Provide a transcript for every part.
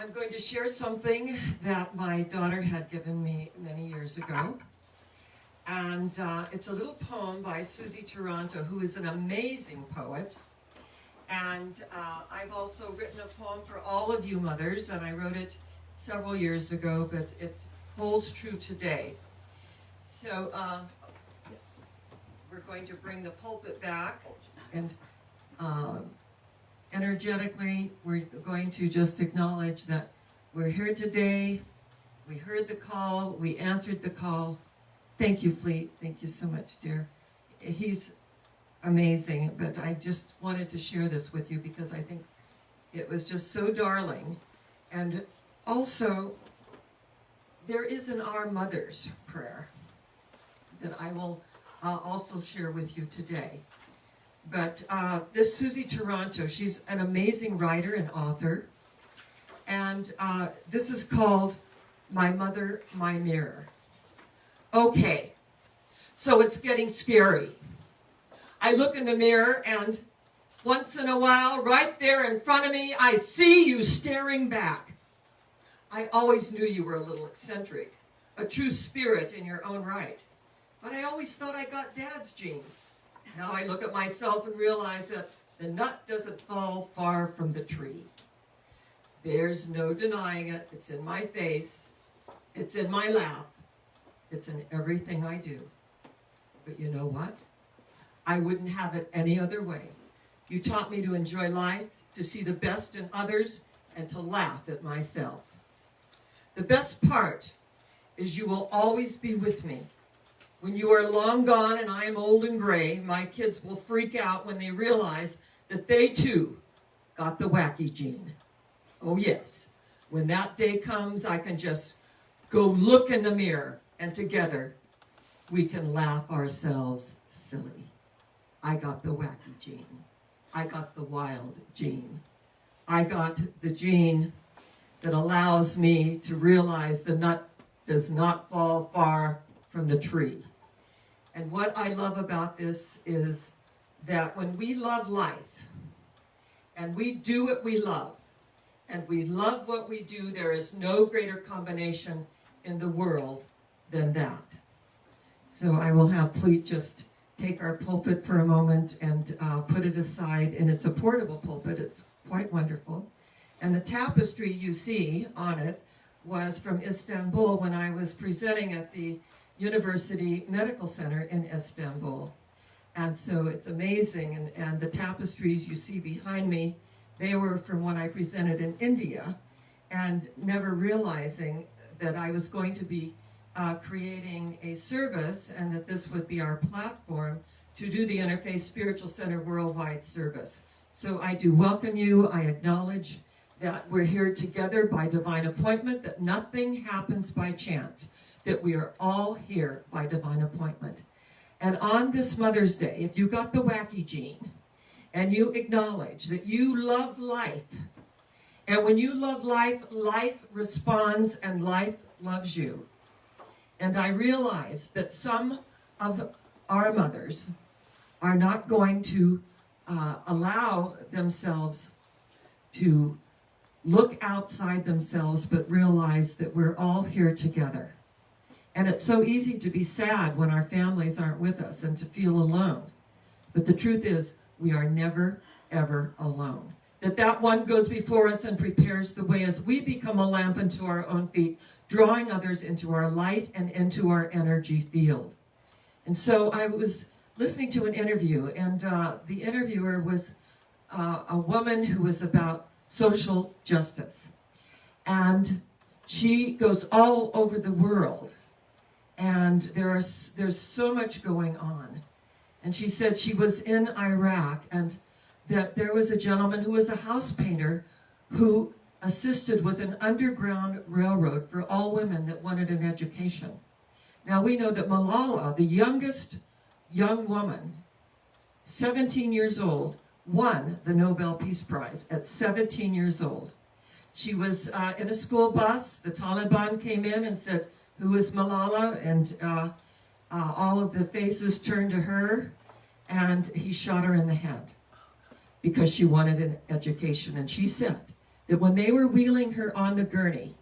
I'm going to share something that my daughter had given me many years ago. And it's a little poem by Susie Toronto, who is an amazing poet. And I've also written a poem for all of you mothers, and I wrote it several years ago, but it holds true today. So yes, we're going to bring the pulpit back, and energetically, we're going to just acknowledge that we're here today. We heard the call. We answered the call. Thank you, Fleet. Thank you so much, dear. He's amazing, but I just wanted to share this with you because I think it was just so darling. And also, there is an Our Mother's prayer that I will also share with you today. But this Susie Toronto, she's an amazing writer and author. And this is called My Mother, My Mirror. Okay, so it's getting scary. I look in the mirror and once in a while, right there in front of me, I see you staring back. I always knew you were a little eccentric, a true spirit in your own right. But I always thought I got Dad's genes. Now I look at myself and realize that the nut doesn't fall far from the tree. There's no denying it. It's in my face. It's in my laugh. It's in everything I do. But you know what? I wouldn't have it any other way. You taught me to enjoy life, to see the best in others, and to laugh at myself. The best part is you will always be with me. When you are long gone and I am old and gray, my kids will freak out when they realize that they too got the wacky gene. Oh yes, when that day comes, I can just go look in the mirror and together we can laugh ourselves silly. I got the wacky gene. I got the wild gene. I got the gene that allows me to realize the nut does not fall far from the tree. And what I love about this is that when we love life and we do what we love and we love what we do, there is no greater combination in the world than that. So I will have Fleet just take our pulpit for a moment and put it aside. And it's a portable pulpit. It's quite wonderful. And the tapestry you see on it was from Istanbul when I was presenting at the University Medical Center in Istanbul. And so it's amazing. And the tapestries you see behind me, they were from when I presented in India, and never realizing that I was going to be creating a service and that this would be our platform to do the Interfaith Spiritual Center worldwide service. So I do welcome you. I acknowledge that we're here together by divine appointment, that nothing happens by chance, that we are all here by divine appointment. And on this Mother's Day, if you got the wacky gene and you acknowledge that you love life, and when you love life, life responds and life loves you. And I realize that some of our mothers are not going to allow themselves to look outside themselves, but realize that we're all here together. And it's so easy to be sad when our families aren't with us and to feel alone. But the truth is, we are never, ever alone. That one goes before us and prepares the way as we become a lamp unto our own feet, drawing others into our light and into our energy field. And so I was listening to an interview, and the interviewer was a woman who was about social justice. And she goes all over the world. And there's so much going on. And she said she was in Iraq, and that there was a gentleman who was a house painter who assisted with an underground railroad for all women that wanted an education. Now we know that Malala, the youngest young woman, 17 years old, won the Nobel Peace Prize at 17 years old. She was in a school bus. The Taliban came in and said, "Who is Malala?" And all of the faces turned to her, and he shot her in the head because she wanted an education. And she said that when they were wheeling her on the gurney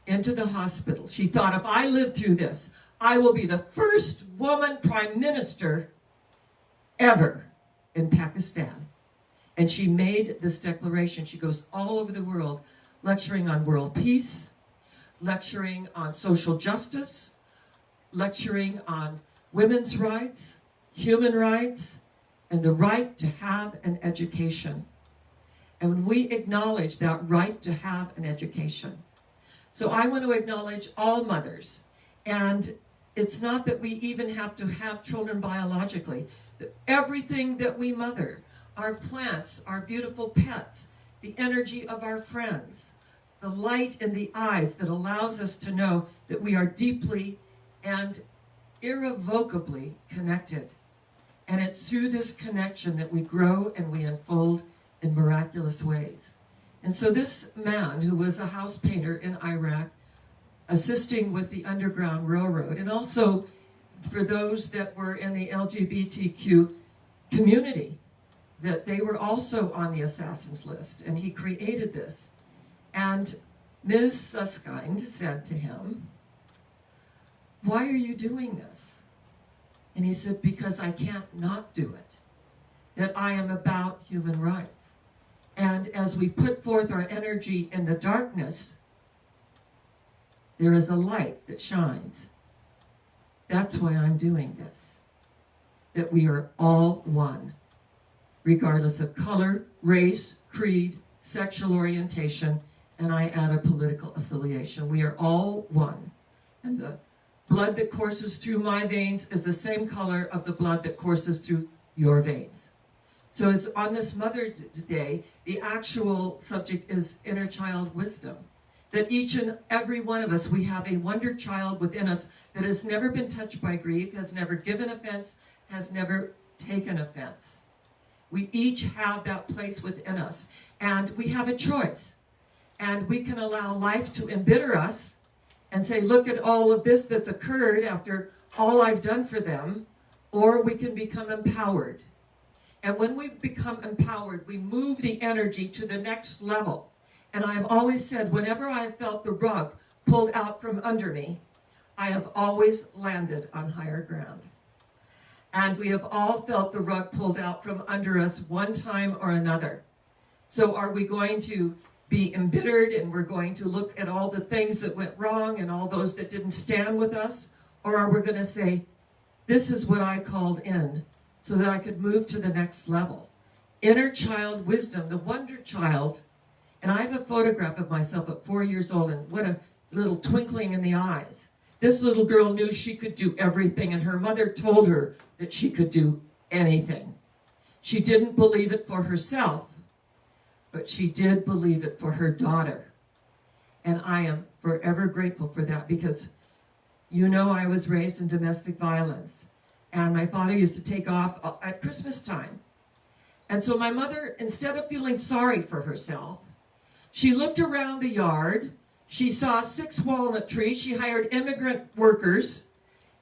into the hospital, she thought, if I live through this, I will be the first woman prime minister ever in Pakistan. And she made this declaration. She goes all over the world, lecturing on world peace, lecturing on social justice, lecturing on women's rights, human rights, and the right to have an education. And when we acknowledge that right to have an education. So I want to acknowledge all mothers. And it's not that we even have to have children biologically. Everything that we mother, our plants, our beautiful pets, the energy of our friends, the light in the eyes that allows us to know that we are deeply and irrevocably connected. And it's through this connection that we grow and we unfold in miraculous ways. And so this man, who was a house painter in Iraq, assisting with the Underground Railroad, and also for those that were in the LGBTQ community, that they were also on the assassins list, and he created this. And Ms. Susskind said to him, "Why are you doing this?" And he said, "Because I can't not do it, that I am about human rights. And as we put forth our energy in the darkness, there is a light that shines. That's why I'm doing this, that we are all one, regardless of color, race, creed, sexual orientation, and I add a political affiliation. We are all one. And the blood that courses through my veins is the same color of the blood that courses through your veins." So as on this Mother's Day, the actual subject is inner child wisdom. That each and every one of us, we have a wonder child within us that has never been touched by grief, has never given offense, has never taken offense. We each have that place within us, and we have a choice. And we can allow life to embitter us and say, look at all of this that's occurred after all I've done for them, or we can become empowered. And when we become empowered, we move the energy to the next level. And I've always said, whenever I have felt the rug pulled out from under me, I have always landed on higher ground. And we have all felt the rug pulled out from under us one time or another. So are we going to be embittered and we're going to look at all the things that went wrong and all those that didn't stand with us? Or are we going to say, this is what I called in so that I could move to the next level? Inner child wisdom, the wonder child. And I have a photograph of myself at 4 years old, and what a little twinkling in the eyes. This little girl knew she could do everything, and her mother told her that she could do anything. She didn't believe it for herself, but she did believe it for her daughter. And I am forever grateful for that, because you know I was raised in domestic violence. And my father used to take off at Christmas time. And so my mother, instead of feeling sorry for herself, she looked around the yard. She saw 6 walnut trees. She hired immigrant workers.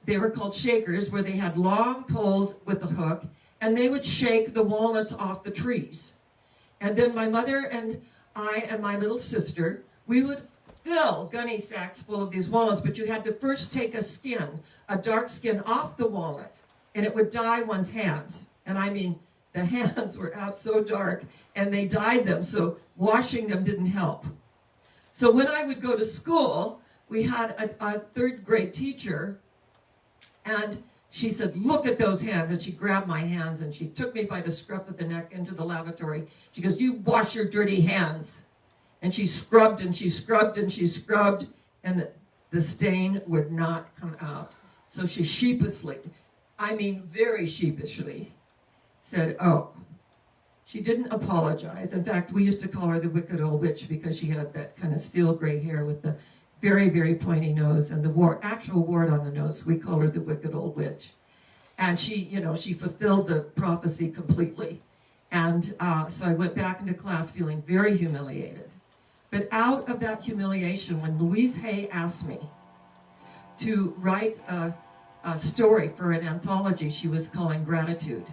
They were called shakers, where they had long poles with a hook, and they would shake the walnuts off the trees. And then my mother and I and my little sister, we would fill gunny sacks full of these walnuts, but you had to first take a skin, a dark skin, off the walnut, and it would dye one's hands. And I mean, the hands were out so dark, and they dyed them, so washing them didn't help. So when I would go to school, we had a 3rd grade teacher, and she said, look at those hands. And she grabbed my hands, and she took me by the scruff of the neck into the lavatory. She goes, you wash your dirty hands. And she scrubbed, and she scrubbed, and she scrubbed, and the stain would not come out. So she sheepishly, I mean very sheepishly, said, oh. She didn't apologize. In fact, we used to call her the wicked old witch, because she had that kind of steel gray hair with the very, very pointy nose and the actual wart on the nose. We call her the wicked old witch. And she, she fulfilled the prophecy completely. And so I went back into class feeling very humiliated. But out of that humiliation, when Louise Hay asked me to write a story for an anthology she was calling Gratitude,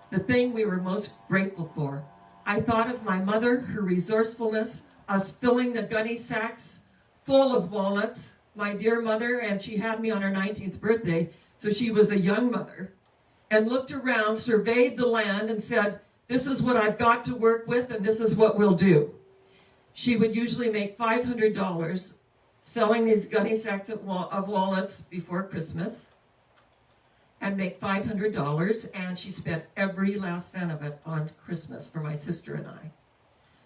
the thing we were most grateful for, I thought of my mother, her resourcefulness, us filling the gunny sacks full of walnuts. My dear mother, and she had me on her 19th birthday, so she was a young mother, and looked around, surveyed the land, and said, this is what I've got to work with, and this is what we'll do. She would usually make $500 selling these gunny sacks of walnuts before Christmas, and make $500, and she spent every last cent of it on Christmas for my sister and I.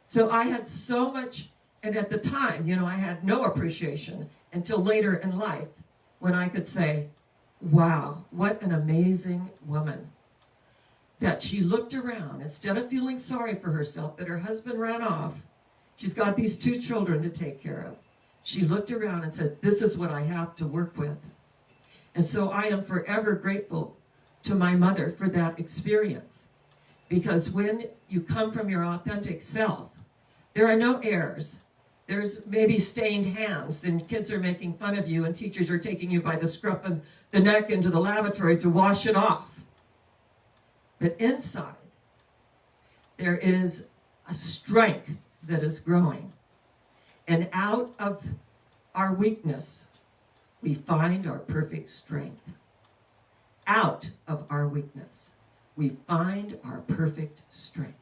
So I had so much, and at the time, you know, I had no appreciation until later in life when I could say, wow, what an amazing woman. That she looked around, instead of feeling sorry for herself that her husband ran off, she's got these 2 children to take care of. She looked around and said, this is what I have to work with. And so I am forever grateful to my mother for that experience. Because when you come from your authentic self, there are no errors. There's maybe stained hands, and kids are making fun of you, and teachers are taking you by the scruff of the neck into the lavatory to wash it off. But inside, there is a strength that is growing. And out of our weakness, we find our perfect strength. Out of our weakness, we find our perfect strength.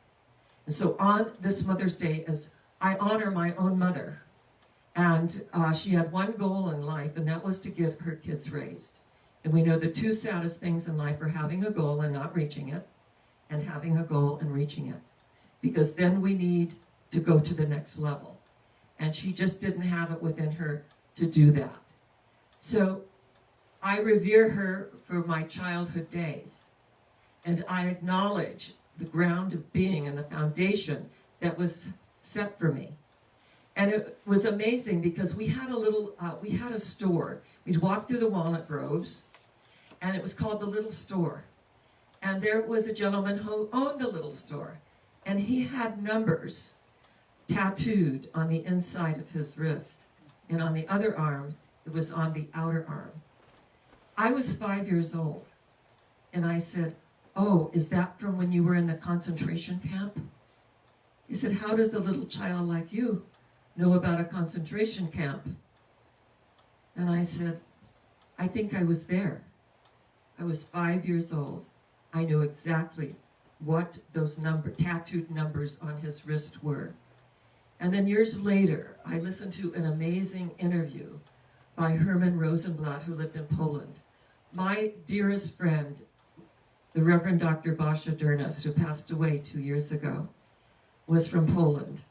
And so on this Mother's Day, as I honor my own mother, and she had one goal in life, and that was to get her kids raised. And we know the 2 saddest things in life are having a goal and not reaching it, and having a goal and reaching it. Because then we need to go to the next level. And she just didn't have it within her to do that. So I revere her for my childhood days. And I acknowledge the ground of being and the foundation that was set for me. And it was amazing because we had a store. We'd walk through the walnut groves, and it was called the Little Store. And there was a gentleman who owned the little store, and he had numbers tattooed on the inside of his wrist, and on the other arm, it was on the outer arm. I was 5 years old, and I said, oh, is that from when you were in the concentration camp? He said, how does a little child like you know about a concentration camp? And I said, I think I was there. I was 5 years old. I knew exactly what those tattooed numbers on his wrist were. And then years later, I listened to an amazing interview by Herman Rosenblatt, who lived in Poland. My dearest friend, the Reverend Dr. Basia Dernas, who passed away 2 years ago, was from Poland.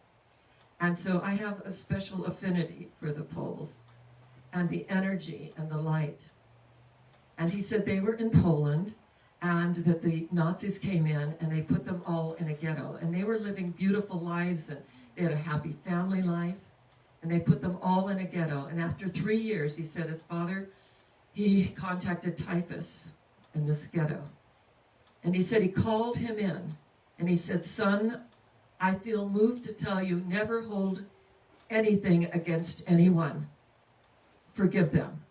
And so I have a special affinity for the Poles and the energy and the light. And he said they were in Poland, and that the Nazis came in and they put them all in a ghetto. And they were living beautiful lives, and they had a happy family life. And they put them all in a ghetto. And after 3 years, he said his father, he contacted typhus in this ghetto. And he said he called him in, and he said, son, I feel moved to tell you, never hold anything against anyone. Forgive them,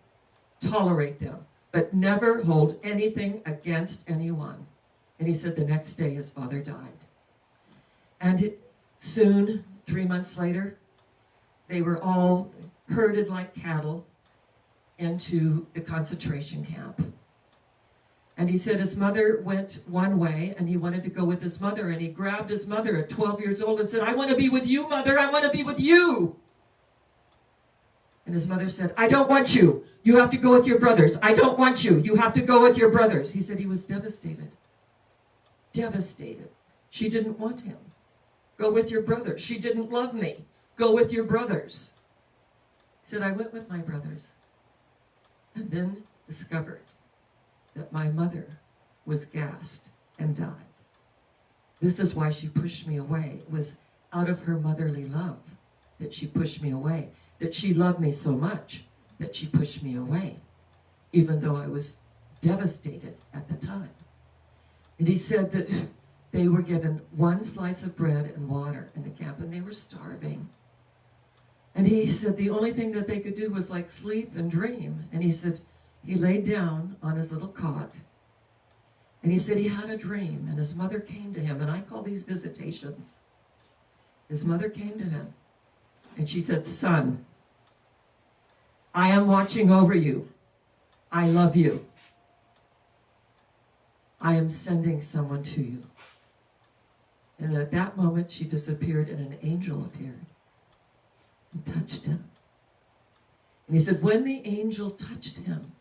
tolerate them, but never hold anything against anyone. And he said the next day his father died. And soon, 3 months later, they were all herded like cattle into the concentration camp. And he said his mother went one way, and he wanted to go with his mother, and he grabbed his mother at 12 years old and said, I want to be with you, mother, I want to be with you. And his mother said, I don't want you. You have to go with your brothers. I don't want you. You have to go with your brothers. He said he was devastated. Devastated. She didn't want him. Go with your brothers. She didn't love me. Go with your brothers. He said, I went with my brothers, and then discovered that my mother was gassed and died. This is why she pushed me away. It was out of her motherly love that she pushed me away, that she loved me so much that she pushed me away, even though I was devastated at the time. And he said that they were given one slice of bread and water in the camp, and they were starving. And he said the only thing that they could do was like sleep and dream. And he said he laid down on his little cot, and he said he had a dream, and his mother came to him, and I call these visitations. His mother came to him, And she said, son, I am watching over you. I love you. I am sending someone to you. And at that moment, she disappeared and an angel appeared and touched him. And he said, when the angel touched him,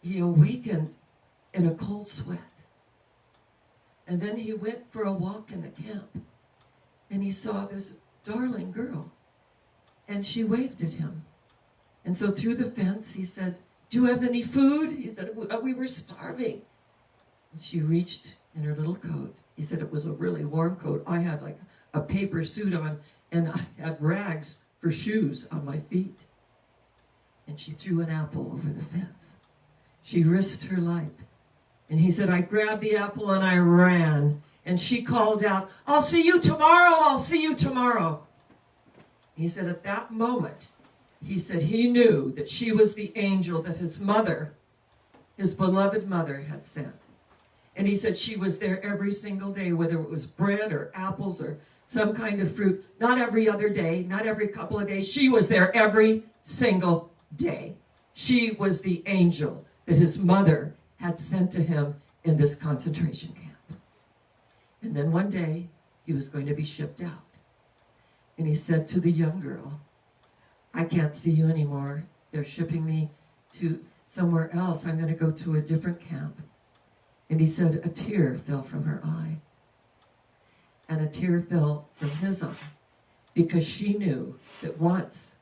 he awakened in a cold sweat. And then he went for a walk in the camp. And he saw this darling girl. And she waved at him. And so through the fence, he said, do you have any food? He said, we were starving. And she reached in her little coat. He said it was a really warm coat. I had like a paper suit on, and I had rags for shoes on my feet. And she threw an apple over the fence. She risked her life. And he said, I grabbed the apple and I ran. And she called out, I'll see you tomorrow, I'll see you tomorrow. He said at that moment, he said he knew that she was the angel that his mother, his beloved mother, had sent. And he said she was there every single day, whether it was bread or apples or some kind of fruit. Not every other day, not every couple of days. She was there every single day. She was the angel that his mother had sent to him in this concentration camp. And then one day, he was going to be shipped out. And he said to the young girl, I can't see you anymore. They're shipping me to somewhere else. I'm going to go to a different camp. And he said a tear fell from her eye. And a tear fell from his eye because she knew that once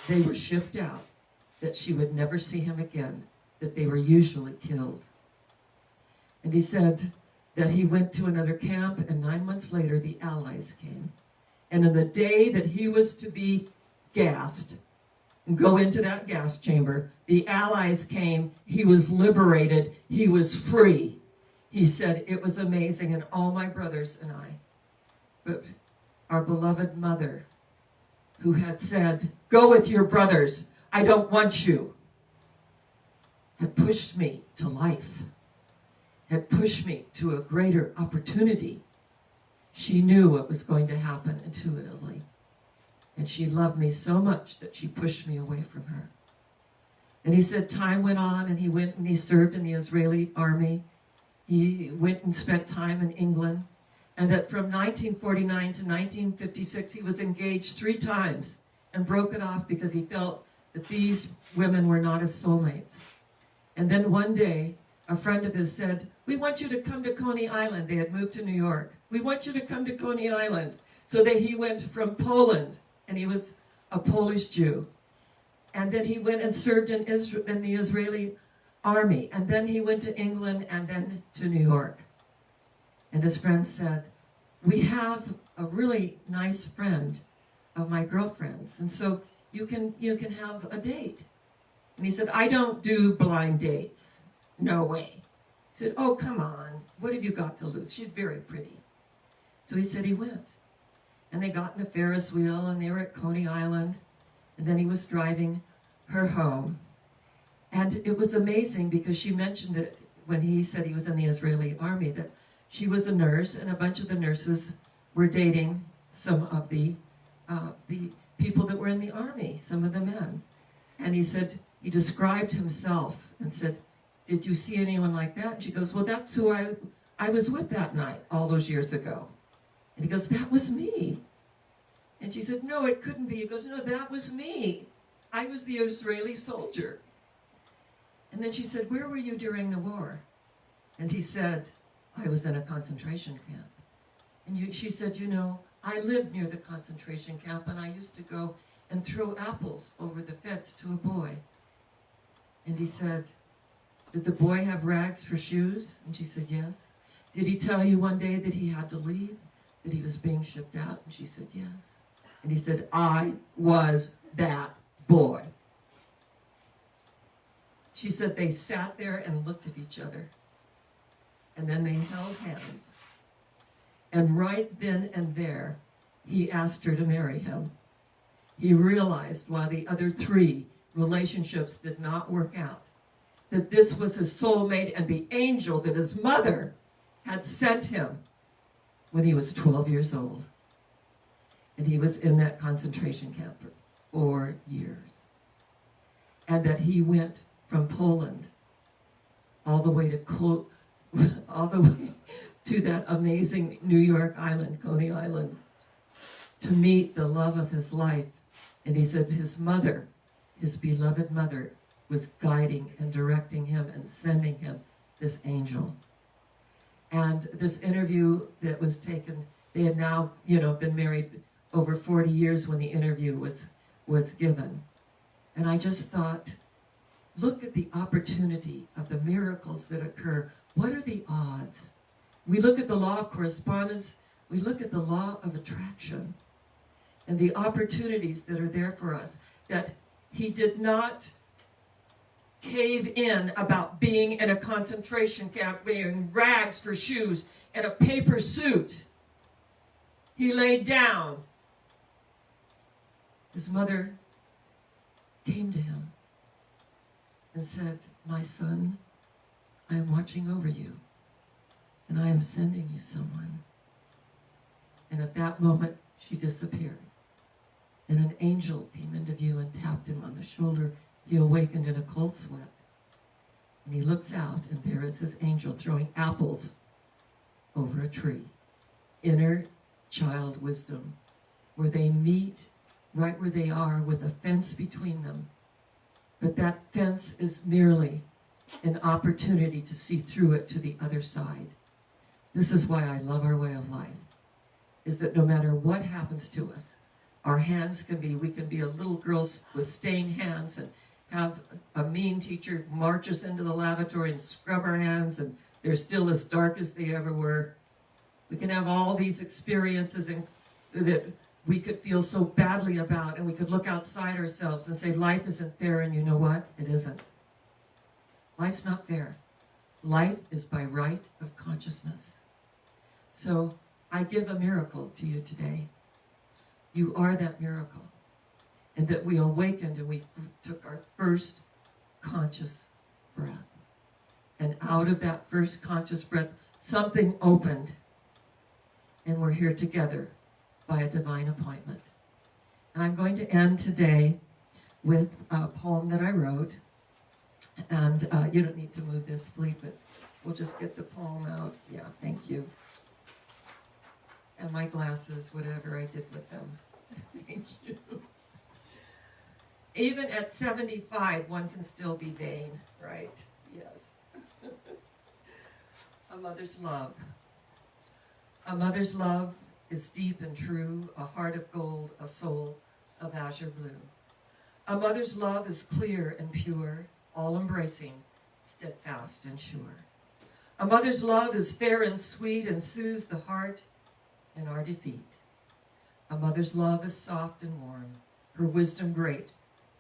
they were shipped out, that she would never see him again, that they were usually killed. And he said that he went to another camp, and 9 months later, the Allies came. And on the day that he was to be gassed and go into that gas chamber, the Allies came, he was liberated, he was free. He said, it was amazing, and all my brothers and I, but our beloved mother, who had said, go with your brothers, I don't want you, had pushed me to life, had pushed me to a greater opportunity. She knew what was going to happen intuitively. And she loved me so much that she pushed me away from her. And he said time went on, and he went and he served in the Israeli army. He went and spent time in England. And that from 1949 to 1956, he was engaged 3 times and broke it off because he felt that these women were not his soulmates. And then one day, a friend of his said, we want you to come to Coney Island. They had moved to New York. We want you to come to Coney Island. So that he went from Poland, and he was a Polish Jew. And then he went and served in the Israeli army. And then he went to England and then to New York. And his friend said, we have a really nice friend of my girlfriend's, and so you can have a date. And he said, I don't do blind dates. No way. He said, oh, come on. What have you got to lose? She's very pretty. So he said he went. And they got in a Ferris wheel, and they were at Coney Island. And then he was driving her home. And it was amazing because she mentioned it when he said he was in the Israeli army, that she was a nurse, and a bunch of the nurses were dating some of the people that were in the army, some of the men. And he said, he described himself and said, did you see anyone like that? And she goes, well, that's who I was with that night all those years ago. And he goes, that was me. And she said, no, it couldn't be. He goes, no, that was me. I was the Israeli soldier. And then she said, where were you during the war? And he said, I was in a concentration camp. And she said, you know, I lived near the concentration camp, and I used to go and throw apples over the fence to a boy. And he said, did the boy have rags for shoes? And she said, yes. Did he tell you one day that he had to leave, that he was being shipped out? And she said, yes. And he said, I was that boy. She said they sat there and looked at each other. And then they held hands. And right then and there, he asked her to marry him. He realized while the other 3 relationships did not work out, that this was his soulmate and the angel that his mother had sent him when he was 12 years old. And he was in that concentration camp for 4 years. And that he went from Poland all the way to all the way to that amazing New York island, Coney Island, to meet the love of his life. And he said his mother, his beloved mother, was guiding and directing him and sending him this angel. And this interview that was taken, they had now, been married over 40 years when the interview was given. And I just thought, look at the opportunity of the miracles that occur. What are the odds? We look at the law of correspondence, we look at the law of attraction, and the opportunities that are there for us, that he did not cave in about being in a concentration camp, wearing rags for shoes and a paper suit. He laid down. His mother came to him and said, "My son, I am watching over you, and I am sending you someone." And at that moment, she disappeared. And an angel came into view and tapped him on the shoulder. He awakened in a cold sweat. And he looks out, and there is his angel throwing apples over a tree. Inner child wisdom, where they meet right where they are with a fence between them. But that fence is merely an opportunity to see through it to the other side. This is why I love our way of life, is that no matter what happens to us, our hands we can be a little girl with stained hands and have a mean teacher march us into the lavatory and scrub our hands, and they're still as dark as they ever were. We can have all these experiences that we could feel so badly about, and we could look outside ourselves and say, life isn't fair, and you know what? It isn't. Life's not fair. Life is by right of consciousness. So I give a miracle to you today. You are that miracle. And that we awakened and we took our first conscious breath. And out of that first conscious breath, something opened. And we're here together by a divine appointment. And I'm going to end today with a poem that I wrote. And you don't need to move this, Fleet, but we'll just get the poem out. Yeah, thank you. And my glasses, whatever I did with them. Thank you. Even at 75, one can still be vain, right? Yes. A mother's love. A mother's love is deep and true, a heart of gold, a soul of azure blue. A mother's love is clear and pure, all-embracing, steadfast and sure. A mother's love is fair and sweet and soothes the heart in our defeat. A mother's love is soft and warm, her wisdom great,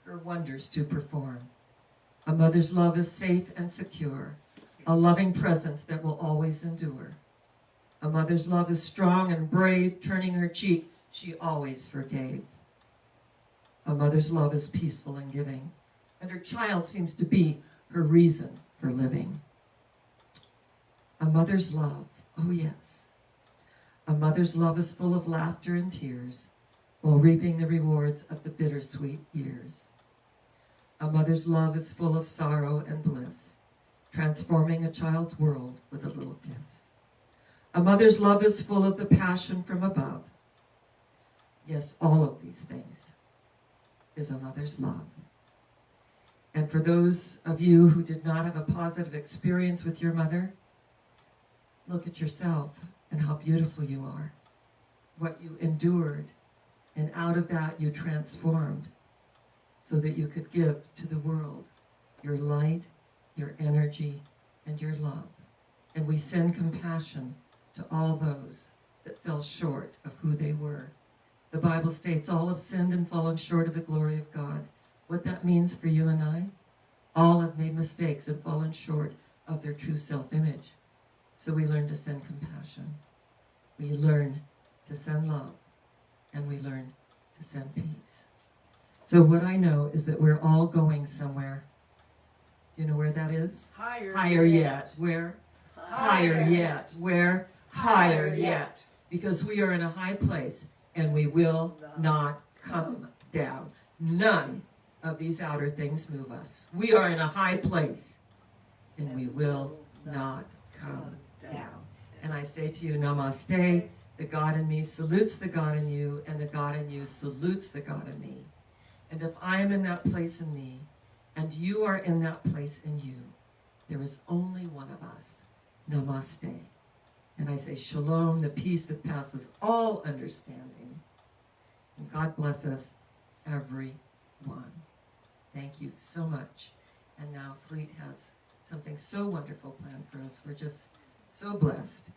her wonders to perform. A mother's love is safe and secure, a loving presence that will always endure. A mother's love is strong and brave, turning her cheek, she always forgave. A mother's love is peaceful and giving, and her child seems to be her reason for living. A mother's love, oh yes. A mother's love is full of laughter and tears, while reaping the rewards of the bittersweet years. A mother's love is full of sorrow and bliss, transforming a child's world with a little kiss. A mother's love is full of the passion from above. Yes, all of these things is a mother's love. And for those of you who did not have a positive experience with your mother, look at yourself and how beautiful you are, what you endured, and out of that you transformed so that you could give to the world your light, your energy, and your love. And we send compassion to all those that fell short of who they were. The Bible states all have sinned and fallen short of the glory of God. What that means for you and I, all have made mistakes and fallen short of their true self-image. So we learn to send compassion. We learn to send love. And we learn to send peace. So what I know is that we're all going somewhere. Do you know where that is? Higher yet. Where? Higher yet. Where? Higher yet. Because we are in a high place. and we will not come down. None of these outer things move us. We are in a high place, and we will not come down. And I say to you, namaste. The God in me salutes the God in you, and the God in you salutes the God in me. And if I am in that place in me, and you are in that place in you, there is only one of us. Namaste. And I say shalom, the peace that passes all understanding. And God bless us, everyone. Thank you so much. And now Fleet has something so wonderful planned for us. We're just so blessed.